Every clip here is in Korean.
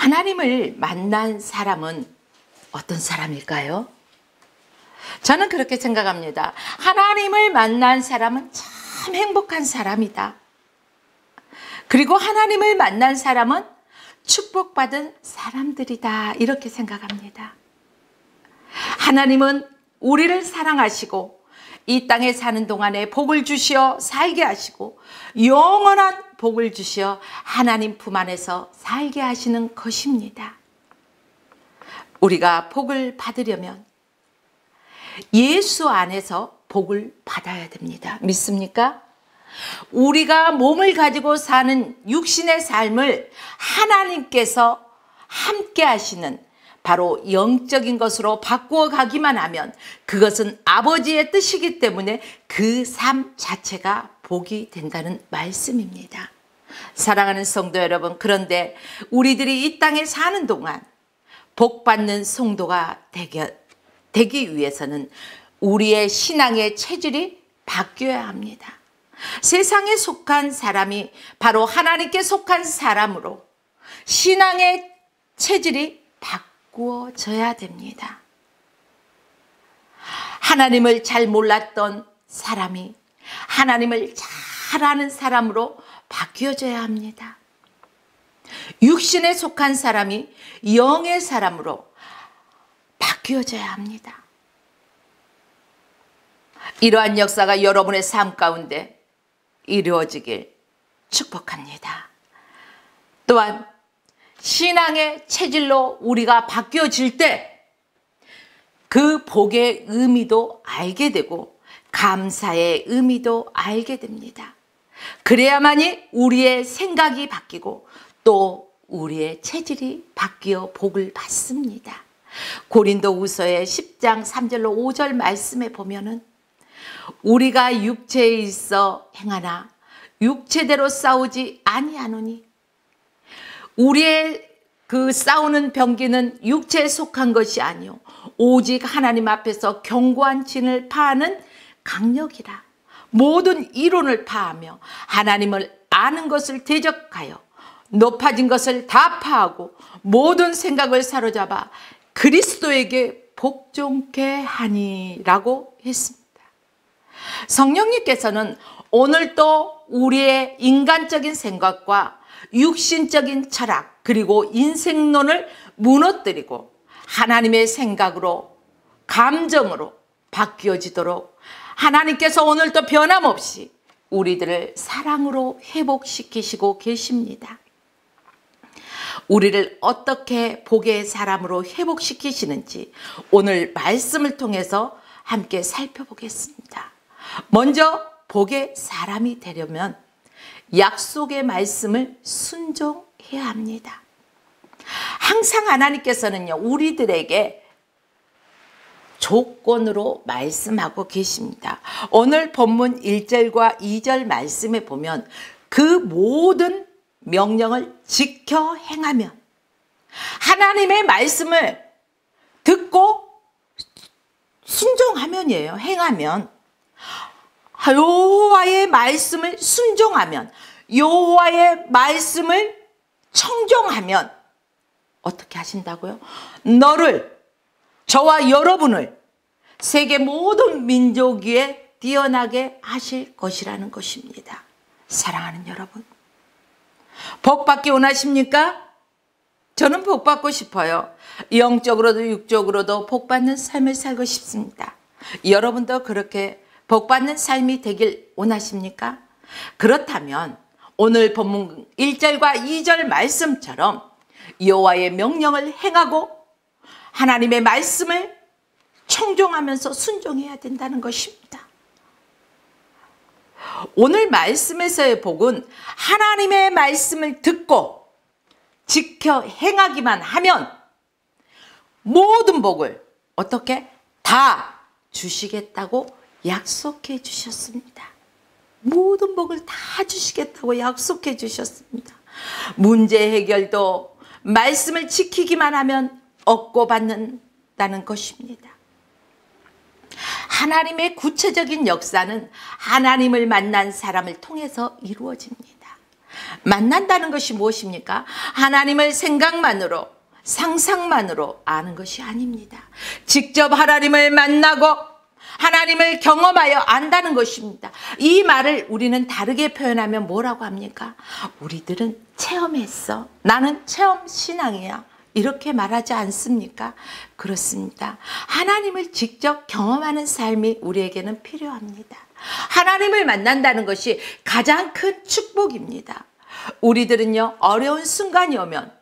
하나님을 만난 사람은 어떤 사람일까요? 저는 그렇게 생각합니다. 하나님을 만난 사람은 참 행복한 사람이다. 그리고 하나님을 만난 사람은 축복받은 사람들이다. 이렇게 생각합니다. 하나님은 우리를 사랑하시고 이 땅에 사는 동안에 복을 주시어 살게 하시고 영원한 복을 주시어 하나님 품 안에서 살게 하시는 것입니다. 우리가 복을 받으려면 예수 안에서 복을 받아야 됩니다. 믿습니까? 우리가 몸을 가지고 사는 육신의 삶을 하나님께서 함께 하시는 바로 영적인 것으로 바꾸어 가기만 하면 그것은 아버지의 뜻이기 때문에 그 삶 자체가 복이 된다는 말씀입니다. 사랑하는 성도 여러분, 그런데 우리들이 이 땅에 사는 동안 복받는 성도가 되기 위해서는 우리의 신앙의 체질이 바뀌어야 합니다. 세상에 속한 사람이 바로 하나님께 속한 사람으로 신앙의 체질이 바꾸어져야 됩니다. 하나님을 잘 몰랐던 사람이 하나님을 잘 아는 사람으로 바뀌어져야 합니다. 육신에 속한 사람이 영의 사람으로 바뀌어져야 합니다. 이러한 역사가 여러분의 삶 가운데 이루어지길 축복합니다. 또한 신앙의 체질로 우리가 바뀌어질 때 그 복의 의미도 알게 되고 감사의 의미도 알게 됩니다. 그래야만이 우리의 생각이 바뀌고 또 우리의 체질이 바뀌어 복을 받습니다. 고린도후서의 10장 3절로 5절 말씀에 보면은 우리가 육체에 있어 행하나 육체대로 싸우지 아니하노니 우리의 그 싸우는 병기는 육체에 속한 것이 아니요 오직 하나님 앞에서 견고한 진을 파하는 강력이라. 모든 이론을 파하며 하나님을 아는 것을 대적하여 높아진 것을 다 파하고 모든 생각을 사로잡아 그리스도에게 복종케 하니라고 했습니다. 성령님께서는 오늘도 우리의 인간적인 생각과 육신적인 철학 그리고 인생론을 무너뜨리고 하나님의 생각으로 감정으로 바뀌어지도록 하나님께서 오늘도 변함없이 우리들을 사랑으로 회복시키시고 계십니다. 우리를 어떻게 복의 사람으로 회복시키시는지 오늘 말씀을 통해서 함께 살펴보겠습니다. 먼저 복의 사람이 되려면 약속의 말씀을 순종해야 합니다. 항상 하나님께서는요, 우리들에게 조건으로 말씀하고 계십니다. 오늘 본문 1절과 2절 말씀에 보면 그 모든 명령을 지켜 행하면, 하나님의 말씀을 듣고 순종하면이에요. 행하면, 여호와의 말씀을 순종하면, 여호와의 말씀을 청종하면 어떻게 하신다고요? 너를, 저와 여러분을 세계 모든 민족 위에 뛰어나게 하실 것이라는 것입니다. 사랑하는 여러분, 복 받기 원하십니까? 저는 복 받고 싶어요. 영적으로도 육적으로도 복 받는 삶을 살고 싶습니다. 여러분도 그렇게 복 받는 삶이 되길 원하십니까? 그렇다면 오늘 본문 1절과 2절 말씀처럼 여호와의 명령을 행하고 하나님의 말씀을 청종하면서 순종해야 된다는 것입니다. 오늘 말씀에서의 복은 하나님의 말씀을 듣고 지켜 행하기만 하면 모든 복을 어떻게 다 주시겠다고 약속해 주셨습니다. 모든 복을 다 주시겠다고 약속해 주셨습니다. 문제 해결도 말씀을 지키기만 하면 얻고 받는다는 것입니다. 하나님의 구체적인 역사는 하나님을 만난 사람을 통해서 이루어집니다. 만난다는 것이 무엇입니까? 하나님을 생각만으로, 상상만으로 아는 것이 아닙니다. 직접 하나님을 만나고 하나님을 경험하여 안다는 것입니다. 이 말을 우리는 다르게 표현하면 뭐라고 합니까? 우리들은 체험했어. 나는 체험 신앙이야. 이렇게 말하지 않습니까? 그렇습니다. 하나님을 직접 경험하는 삶이 우리에게는 필요합니다. 하나님을 만난다는 것이 가장 큰 축복입니다. 우리들은요, 어려운 순간이 오면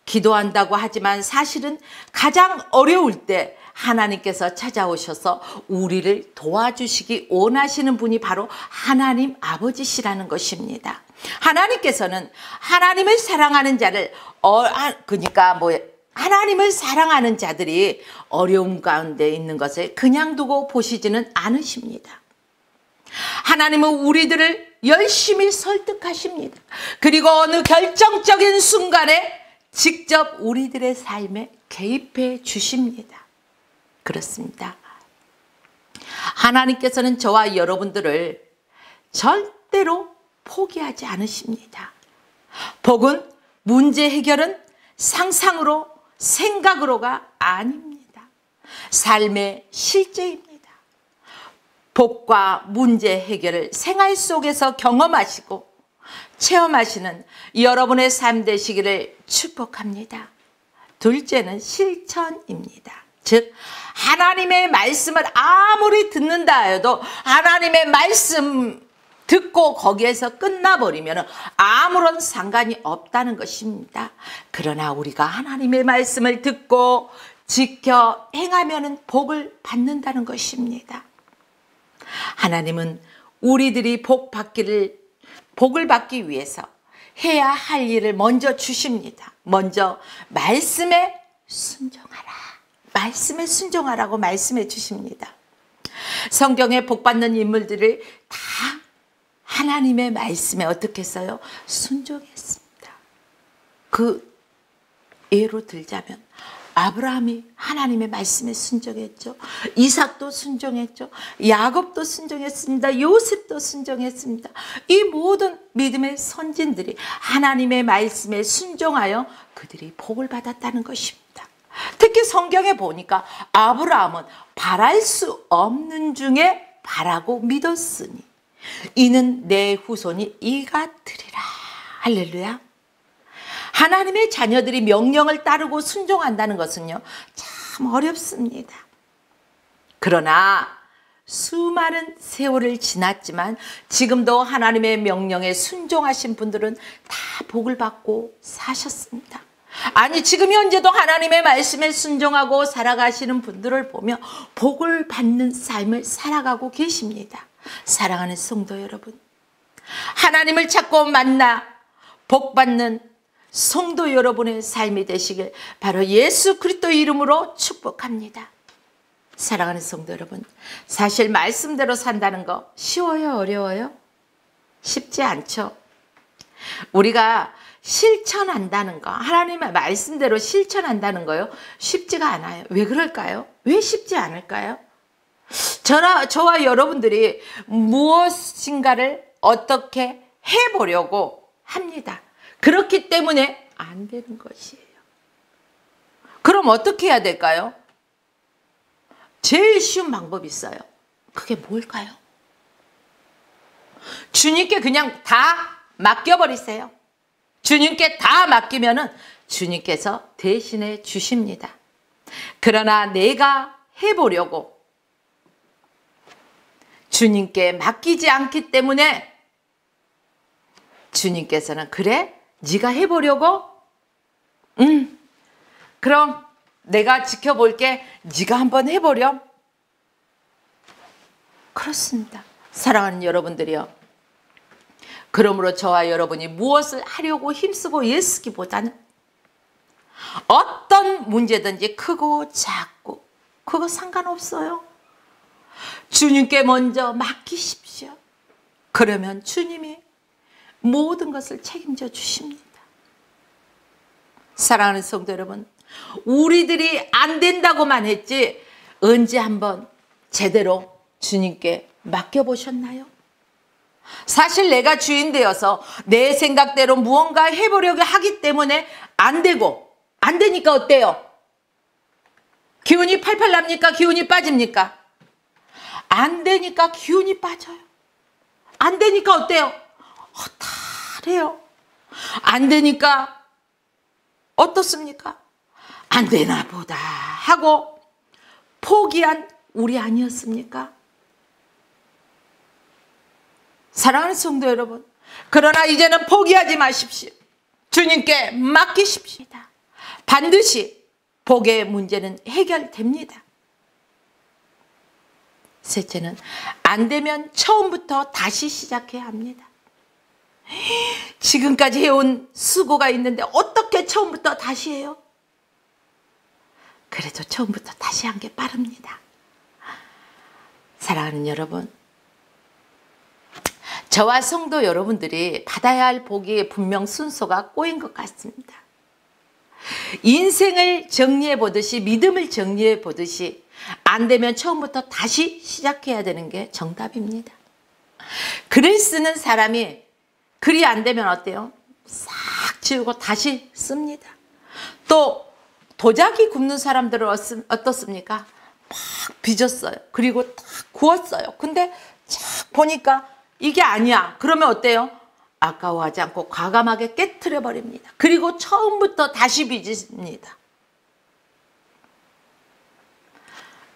기도한다고 하지만 사실은 가장 어려울 때 하나님께서 찾아오셔서 우리를 도와주시기 원하시는 분이 바로 하나님 아버지시라는 것입니다. 하나님께서는 하나님을 사랑하는 자를 하나님을 사랑하는 자들이 어려움 가운데 있는 것을 그냥 두고 보시지는 않으십니다. 하나님은 우리들을 열심히 설득하십니다. 그리고 어느 결정적인 순간에 직접 우리들의 삶에 개입해 주십니다. 그렇습니다. 하나님께서는 저와 여러분들을 절대로 포기하지 않으십니다. 복은 문제 해결은 상상으로, 생각으로가 아닙니다. 삶의 실제입니다. 복과 문제 해결을 생활 속에서 경험하시고 체험하시는 여러분의 삶 되시기를 축복합니다. 둘째는 실천입니다. 즉 하나님의 말씀을 아무리 듣는다 해도 하나님의 말씀 듣고 거기에서 끝나버리면 아무런 상관이 없다는 것입니다. 그러나 우리가 하나님의 말씀을 듣고 지켜 행하면 복을 받는다는 것입니다. 하나님은 우리들이 복을 받기 위해서 해야 할 일을 먼저 주십니다. 먼저 말씀에 순종하라. 말씀에 순종하라고 말씀해 주십니다. 성경에 복받는 인물들을 다 하나님의 말씀에 어떻게 했어요? 순종했습니다. 그 예로 들자면 아브라함이 하나님의 말씀에 순종했죠. 이삭도 순종했죠. 야곱도 순종했습니다. 요셉도 순종했습니다. 이 모든 믿음의 선진들이 하나님의 말씀에 순종하여 그들이 복을 받았다는 것입니다. 특히 성경에 보니까 아브라함은 바랄 수 없는 중에 바라고 믿었으니 이는 내 후손이 이가 되리라. 할렐루야. 하나님의 자녀들이 명령을 따르고 순종한다는 것은요, 참 어렵습니다. 그러나 수많은 세월을 지났지만 지금도 하나님의 명령에 순종하신 분들은 다 복을 받고 사셨습니다. 아니, 지금 현재도 하나님의 말씀에 순종하고 살아가시는 분들을 보며 복을 받는 삶을 살아가고 계십니다. 사랑하는 성도 여러분, 하나님을 찾고 만나 복받는 성도 여러분의 삶이 되시길 바로 예수 그리스도 이름으로 축복합니다. 사랑하는 성도 여러분, 사실 말씀대로 산다는 거 쉬워요? 어려워요? 쉽지 않죠. 우리가 실천한다는 거, 하나님의 말씀대로 실천한다는 거요, 쉽지가 않아요. 왜 그럴까요? 왜 쉽지 않을까요? 저와 여러분들이 무엇인가를 어떻게 해보려고 합니다. 그렇기 때문에 안 되는 것이에요. 그럼 어떻게 해야 될까요? 제일 쉬운 방법이 있어요. 그게 뭘까요? 주님께 그냥 다 맡겨버리세요. 주님께 다 맡기면은 주님께서 대신해 주십니다. 그러나 내가 해보려고 주님께 맡기지 않기 때문에 주님께서는 그래? 네가 해보려고? 그럼 내가 지켜볼게. 네가 한번 해보렴. 그렇습니다. 사랑하는 여러분들이요. 그러므로 저와 여러분이 무엇을 하려고 힘쓰고 애쓰기보다는 어떤 문제든지 크고 작고 그거 상관없어요. 주님께 먼저 맡기십시오. 그러면 주님이 모든 것을 책임져 주십니다. 사랑하는 성도 여러분, 우리들이 안 된다고만 했지 언제 한번 제대로 주님께 맡겨보셨나요? 사실 내가 주인 되어서 내 생각대로 무언가 해보려고 하기 때문에 안 되고, 안 되니까 어때요? 기운이 팔팔 납니까? 기운이 빠집니까? 안 되니까 기운이 빠져요. 안 되니까 어때요? 허탈해요. 안 되니까 어떻습니까? 안 되나 보다 하고 포기한 우리 아니었습니까? 사랑하는 성도 여러분, 그러나 이제는 포기하지 마십시오. 주님께 맡기십시오. 반드시 복의 문제는 해결됩니다. 셋째는 안 되면 처음부터 다시 시작해야 합니다. 지금까지 해온 수고가 있는데 어떻게 처음부터 다시 해요? 그래도 처음부터 다시 한 게 빠릅니다. 사랑하는 여러분, 저와 성도 여러분들이 받아야 할 복이 분명 순서가 꼬인 것 같습니다. 인생을 정리해 보듯이, 믿음을 정리해 보듯이 안 되면 처음부터 다시 시작해야 되는 게 정답입니다. 글을 쓰는 사람이 글이 안 되면 어때요? 싹 지우고 다시 씁니다. 또 도자기 굽는 사람들은 어떻습니까? 막 빚었어요. 그리고 딱 구웠어요. 근데 쫙 보니까 이게 아니야. 그러면 어때요? 아까워하지 않고 과감하게 깨트려 버립니다. 그리고 처음부터 다시 빚습니다.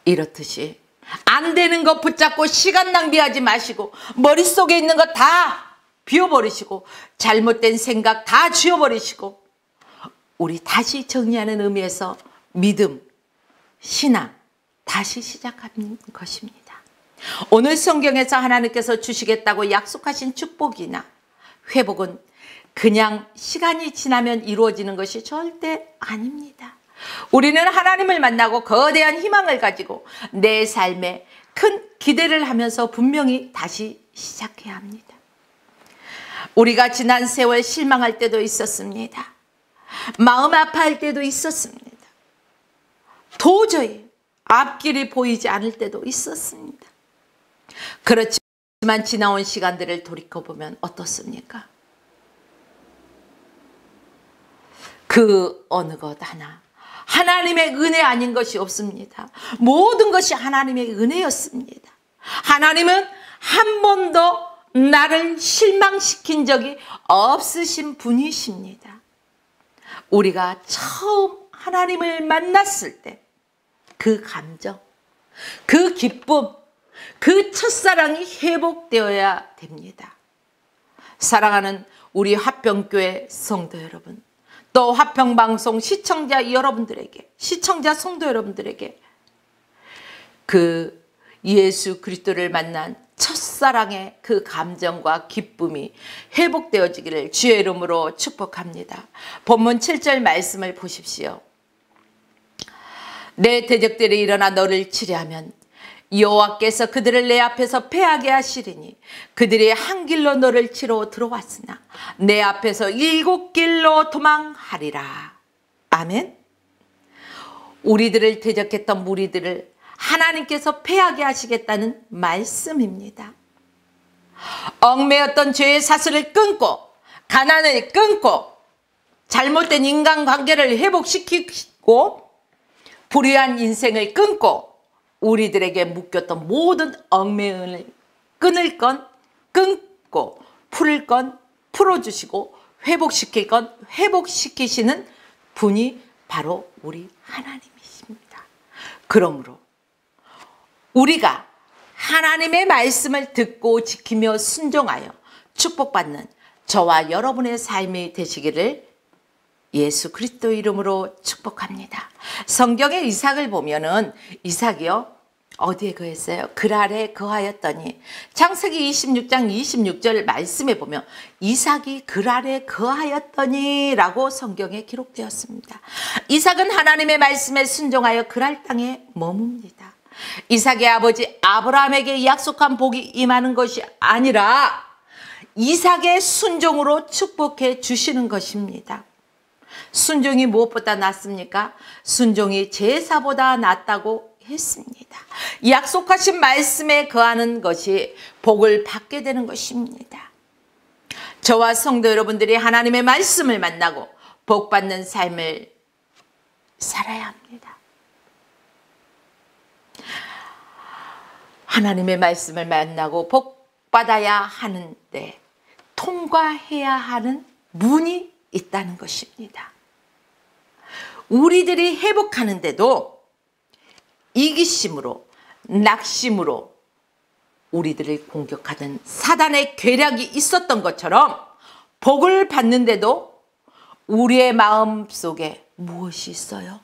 이렇듯이 안 되는 거 붙잡고 시간 낭비하지 마시고 머릿속에 있는 거 다 비워버리시고 잘못된 생각 다 지워버리시고 우리 다시 정리하는 의미에서 믿음, 신앙 다시 시작하는 것입니다. 오늘 성경에서 하나님께서 주시겠다고 약속하신 축복이나 회복은 그냥 시간이 지나면 이루어지는 것이 절대 아닙니다. 우리는 하나님을 만나고 거대한 희망을 가지고 내 삶에 큰 기대를 하면서 분명히 다시 시작해야 합니다. 우리가 지난 세월 실망할 때도 있었습니다. 마음 아파할 때도 있었습니다. 도저히 앞길이 보이지 않을 때도 있었습니다. 그렇지만 지나온 시간들을 돌이켜보면 어떻습니까? 그 어느 것 하나 하나님의 은혜 아닌 것이 없습니다. 모든 것이 하나님의 은혜였습니다. 하나님은 한 번도 나를 실망시킨 적이 없으신 분이십니다. 우리가 처음 하나님을 만났을 때 그 감정, 그 기쁨, 그 첫사랑이 회복되어야 됩니다. 사랑하는 우리 화평교회 성도 여러분, 또 화평방송 시청자 여러분들에게, 시청자 성도 여러분들에게 그 예수 그리스도를 만난 첫사랑의 그 감정과 기쁨이 회복되어지기를 주의 이름으로 축복합니다. 본문 7절 말씀을 보십시오. 내 대적들이 일어나 너를 치려하면 여호와께서 그들을 내 앞에서 패하게 하시리니 그들이 한 길로 너를 치러 들어왔으나 내 앞에서 7길로 도망하리라. 아멘. 우리들을 대적했던 무리들을 하나님께서 패하게 하시겠다는 말씀입니다. 얽매였던 죄의 사슬을 끊고 가난을 끊고 잘못된 인간관계를 회복시키고 불의한 인생을 끊고 우리들에게 묶였던 모든 얽매임을 끊을 건 끊고 풀을 건 풀어주시고 회복시킬 건 회복시키시는 분이 바로 우리 하나님이십니다. 그러므로 우리가 하나님의 말씀을 듣고 지키며 순종하여 축복받는 저와 여러분의 삶이 되시기를 예수 그리스도 이름으로 축복합니다. 성경의 이삭을 보면은 이삭이요 어디에 거했어요? 글 아래 거하였더니 창세기 26장 26절 말씀에 보면 이삭이 글 아래 거하였더니 라고 성경에 기록되었습니다. 이삭은 하나님의 말씀에 순종하여 그랄 땅에 머뭅니다. 이삭의 아버지 아브라함에게 약속한 복이 임하는 것이 아니라 이삭의 순종으로 축복해 주시는 것입니다. 순종이 무엇보다 낫습니까? 순종이 제사보다 낫다고 했습니다. 약속하신 말씀에 거하는 것이 복을 받게 되는 것입니다. 저와 성도 여러분들이 하나님의 말씀을 만나고 복 받는 삶을 살아야 합니다. 하나님의 말씀을 만나고 복 받아야 하는데 통과해야 하는 문이 있다는 것입니다. 우리들이 회복하는데도 이기심으로 낙심으로 우리들을 공격하던 사단의 괴략이 있었던 것처럼 복을 받는데도 우리의 마음속에 무엇이 있어요?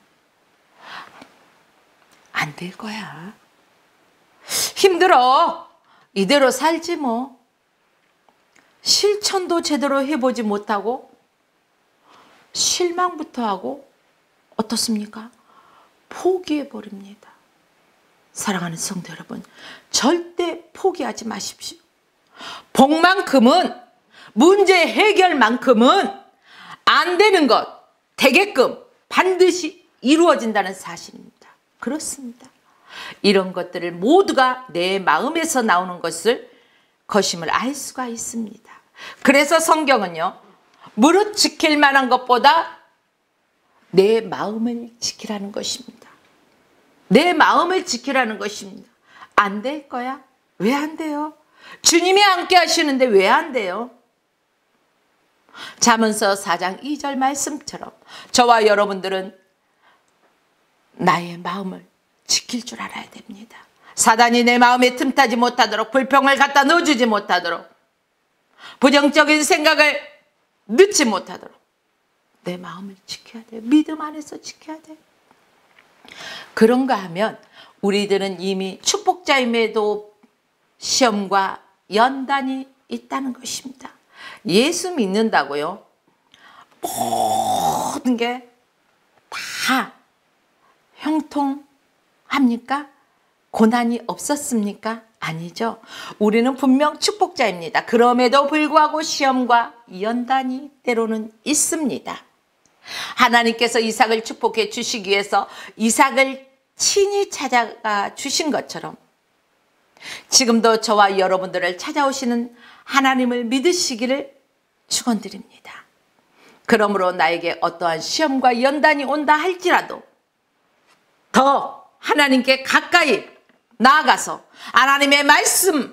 안 될 거야. 힘들어. 이대로 살지 뭐. 실천도 제대로 해보지 못하고 실망부터 하고 어떻습니까? 포기해버립니다. 사랑하는 성도 여러분, 절대 포기하지 마십시오. 복만큼은, 문제 해결만큼은 안 되는 것 되게끔 반드시 이루어진다는 사실입니다. 그렇습니다. 이런 것들을 모두가 내 마음에서 나오는 것임을 알 수가 있습니다. 그래서 성경은요, 무릇 지킬 만한 것보다 내 마음을 지키라는 것입니다. 내 마음을 지키라는 것입니다. 안 될 거야? 왜 안 돼요? 주님이 함께 하시는데 왜 안 돼요? 잠언서 4장 2절 말씀처럼 저와 여러분들은 나의 마음을 지킬 줄 알아야 됩니다. 사단이 내 마음에 틈타지 못하도록, 불평을 갖다 넣어주지 못하도록, 부정적인 생각을 넣지 못하도록 내 마음을 지켜야 돼요. 믿음 안에서 지켜야 돼요. 그런가 하면 우리들은 이미 축복자임에도 시험과 연단이 있다는 것입니다. 예수 믿는다고요? 모든 게 다 형통합니까? 고난이 없었습니까? 아니죠. 우리는 분명 축복자입니다. 그럼에도 불구하고 시험과 연단이 때로는 있습니다. 하나님께서 이삭을 축복해 주시기 위해서 이삭을 친히 찾아가 주신 것처럼 지금도 저와 여러분들을 찾아오시는 하나님을 믿으시기를 축원드립니다. 그러므로 나에게 어떠한 시험과 연단이 온다 할지라도 더 하나님께 가까이 나아가서 하나님의 말씀에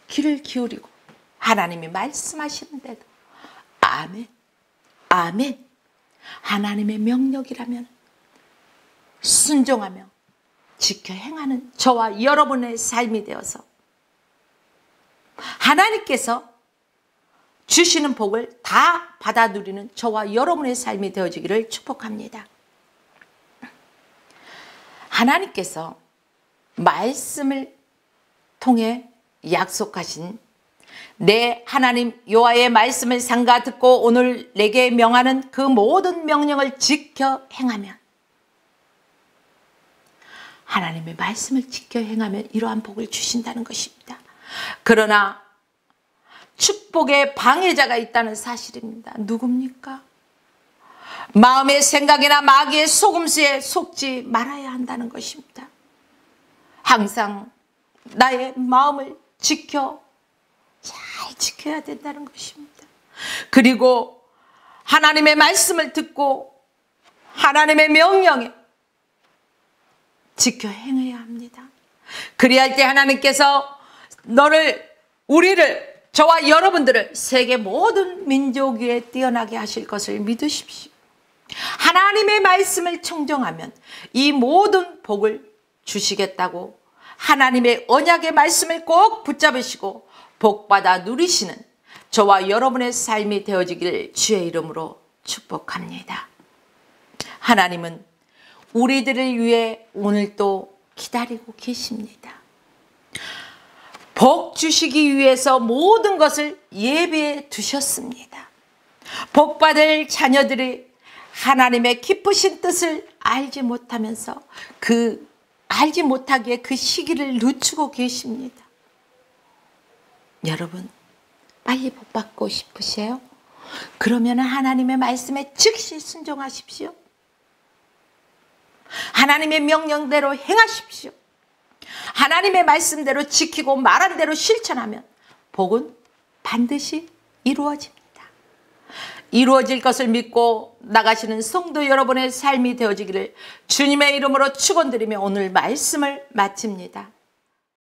귀를 기울이고 하나님이 말씀하시는데도 아멘, 아멘, 하나님의 명령이라면 순종하며 지켜 행하는 저와 여러분의 삶이 되어서 하나님께서 주시는 복을 다 받아 누리는 저와 여러분의 삶이 되어지기를 축복합니다. 하나님께서 말씀을 통해 약속하신 내 하나님 여호와의 말씀을 삼가 듣고 오늘 내게 명하는 그 모든 명령을 지켜 행하면, 하나님의 말씀을 지켜 행하면 이러한 복을 주신다는 것입니다. 그러나 축복의 방해자가 있다는 사실입니다. 누굽니까? 마음의 생각이나 마귀의 속임수에 속지 말아야 한다는 것입니다. 항상 나의 마음을 잘 지켜야 된다는 것입니다. 그리고 하나님의 말씀을 듣고 하나님의 명령에 지켜 행해야 합니다. 그리할 때 하나님께서 우리를, 저와 여러분들을 세계 모든 민족 위에 뛰어나게 하실 것을 믿으십시오. 하나님의 말씀을 청정하면 이 모든 복을 주시겠다고 하나님의 언약의 말씀을 꼭 붙잡으시고 복받아 누리시는 저와 여러분의 삶이 되어지길 주의 이름으로 축복합니다. 하나님은 우리들을 위해 오늘도 기다리고 계십니다. 복 주시기 위해서 모든 것을 예배해 두셨습니다. 복받을 자녀들이 하나님의 기쁘신 뜻을 알지 못하면서 알지 못하기에 그 시기를 늦추고 계십니다. 여러분, 빨리 복받고 싶으세요? 그러면 하나님의 말씀에 즉시 순종하십시오. 하나님의 명령대로 행하십시오. 하나님의 말씀대로 지키고 말한 대로 실천하면 복은 반드시 이루어집니다. 이루어질 것을 믿고 나가시는 성도 여러분의 삶이 되어지기를 주님의 이름으로 축원드리며 오늘 말씀을 마칩니다.